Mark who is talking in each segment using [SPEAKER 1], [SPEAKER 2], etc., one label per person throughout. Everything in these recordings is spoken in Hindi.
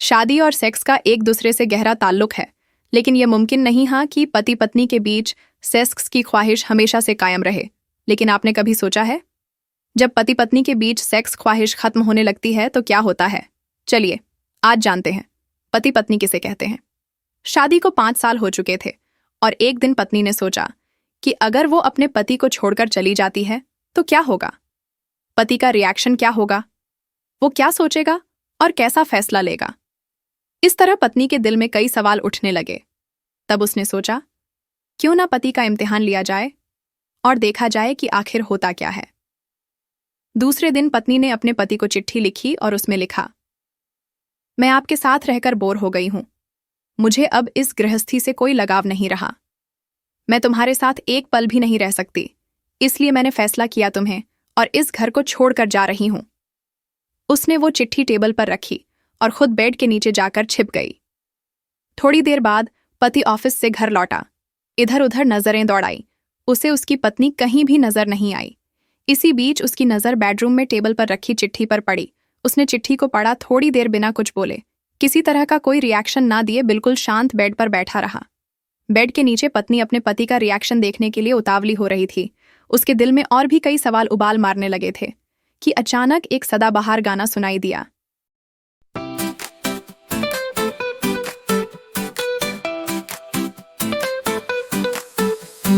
[SPEAKER 1] शादी और सेक्स का एक दूसरे से गहरा ताल्लुक है, लेकिन यह मुमकिन नहीं है कि पति पत्नी के बीच सेक्स की ख्वाहिश हमेशा से कायम रहे। लेकिन आपने कभी सोचा है, जब पति पत्नी के बीच सेक्स ख्वाहिश खत्म होने लगती है तो क्या होता है? चलिए आज जानते हैं पति पत्नी किसे कहते हैं। शादी को 5 साल हो चुके थे और एक दिन पत्नी ने सोचा कि अगर वो अपने पति को छोड़कर चली जाती है तो क्या होगा। पति का रिएक्शन क्या होगा, वो क्या सोचेगा और कैसा फैसला लेगा। इस तरह पत्नी के दिल में कई सवाल उठने लगे। तब उसने सोचा, क्यों ना पति का इम्तिहान लिया जाए और देखा जाए कि आखिर होता क्या है। दूसरे दिन पत्नी ने अपने पति को चिट्ठी लिखी और उसमें लिखा, मैं आपके साथ रहकर बोर हो गई हूं। मुझे अब इस गृहस्थी से कोई लगाव नहीं रहा। मैं तुम्हारे साथ एक पल भी नहीं रह सकती, इसलिए मैंने फैसला किया तुम्हें और इस घर को छोड़कर जा रही हूं। उसने वो चिट्ठी टेबल पर रखी और खुद बेड के नीचे जाकर छिप गई। थोड़ी देर बाद पति ऑफिस से घर लौटा। इधर उधर नजरें दौड़ाई, उसे उसकी पत्नी कहीं भी नजर नहीं आई। इसी बीच उसकी नजर बेडरूम में टेबल पर रखी चिट्ठी पर पड़ी। उसने चिट्ठी को पढ़ा, थोड़ी देर बिना कुछ बोले, किसी तरह का कोई रिएक्शन ना दिए बिल्कुल शांत बेड पर बैठा रहा। बेड के नीचे पत्नी अपने पति का रिएक्शन देखने के लिए उतावली हो रही थी। उसके दिल में और भी कई सवाल उबाल मारने लगे थे कि अचानक एक सदाबहार गाना सुनाई दिया।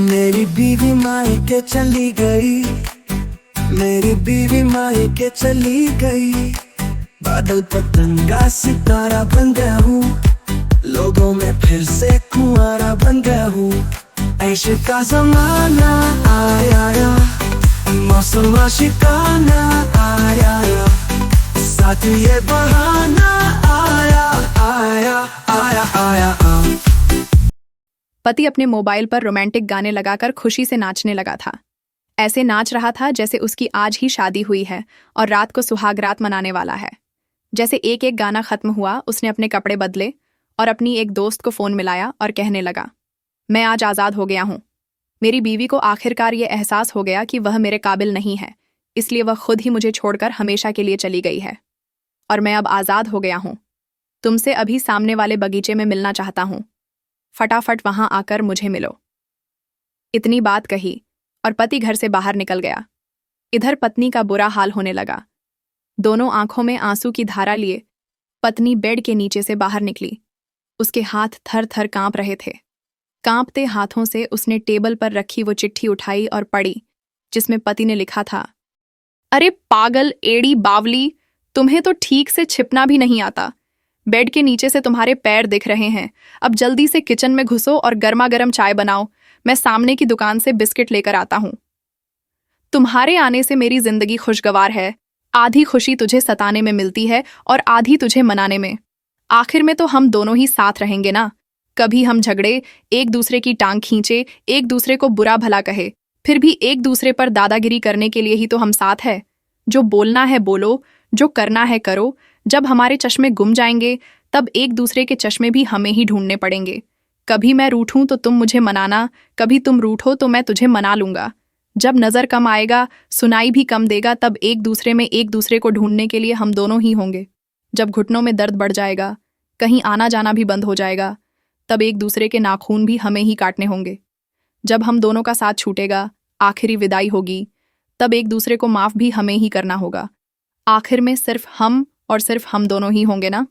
[SPEAKER 2] मेरी बीवी मायके चली गई, मेरी बीवी मायके चली गई। बादल पतंगा सितारा बन गया हूँ, लोगों में फिर से कुंवारा बन गया हूँ। ऐशे का जमाना आया, मौसम आशिकाना आया, साथ ये बहाना आया आया आया आया।
[SPEAKER 1] पति अपने मोबाइल पर रोमांटिक गाने लगाकर खुशी से नाचने लगा था। ऐसे नाच रहा था जैसे उसकी आज ही शादी हुई है और रात को सुहाग रात मनाने वाला है। जैसे एक एक गाना खत्म हुआ, उसने अपने कपड़े बदले और अपनी एक दोस्त को फोन मिलाया और कहने लगा, मैं आज आज़ाद हो गया हूँ। मेरी बीवी को आखिरकार ये एहसास हो गया कि वह मेरे काबिल नहीं है, इसलिए वह खुद ही मुझे छोड़कर हमेशा के लिए चली गई है और मैं अब आज़ाद हो गया हूँ। तुमसे अभी सामने वाले बगीचे में मिलना चाहता हूँ, फटाफट वहां आकर मुझे मिलो। इतनी बात कही और पति घर से बाहर निकल गया। इधर पत्नी का बुरा हाल होने लगा। दोनों आंखों में आंसू की धारा लिए पत्नी बेड के नीचे से बाहर निकली। उसके हाथ थर थर कांप रहे थे। कांपते हाथों से उसने टेबल पर रखी वो चिट्ठी उठाई और पढ़ी, जिसमें पति ने लिखा था, अरे पागल एड़ी बावली, तुम्हें तो ठीक से छिपना भी नहीं आता। बेड के नीचे से तुम्हारे पैर दिख रहे हैं। अब जल्दी से किचन में घुसो और गर्मा गर्म चाय बनाओ। मैं सामने की दुकान से बिस्किट लेकर आता हूं। तुम्हारे आने से मेरी जिंदगी खुशगवार है। आधी खुशी तुझे सताने में मिलती है और आधी तुझे मनाने में। आखिर में तो हम दोनों ही साथ रहेंगे ना। कभी हम झगड़े, एक दूसरे की टांग खींचे, एक दूसरे को बुरा भला कहे, फिर भी एक दूसरे पर दादागिरी करने के लिए ही तो हम साथ है। जो बोलना है बोलो, जो करना है करो। जब हमारे चश्मे गुम जाएंगे तब एक दूसरे के चश्मे भी हमें ही ढूंढने पड़ेंगे। कभी मैं रूठूं तो तुम मुझे मनाना, कभी तुम रूठो तो मैं तुझे मना लूंगा। जब नजर कम आएगा, सुनाई भी कम देगा, तब एक दूसरे में एक दूसरे को ढूंढने के लिए हम दोनों ही होंगे। जब घुटनों में दर्द बढ़ जाएगा, कहीं आना जाना भी बंद हो जाएगा, तब एक दूसरे के नाखून भी हमें ही काटने होंगे। जब हम दोनों का साथ छूटेगा, आखिरी विदाई होगी, तब एक दूसरे को माफ भी हमें ही करना होगा। आखिर में सिर्फ हम और सिर्फ हम दोनों ही होंगे ना।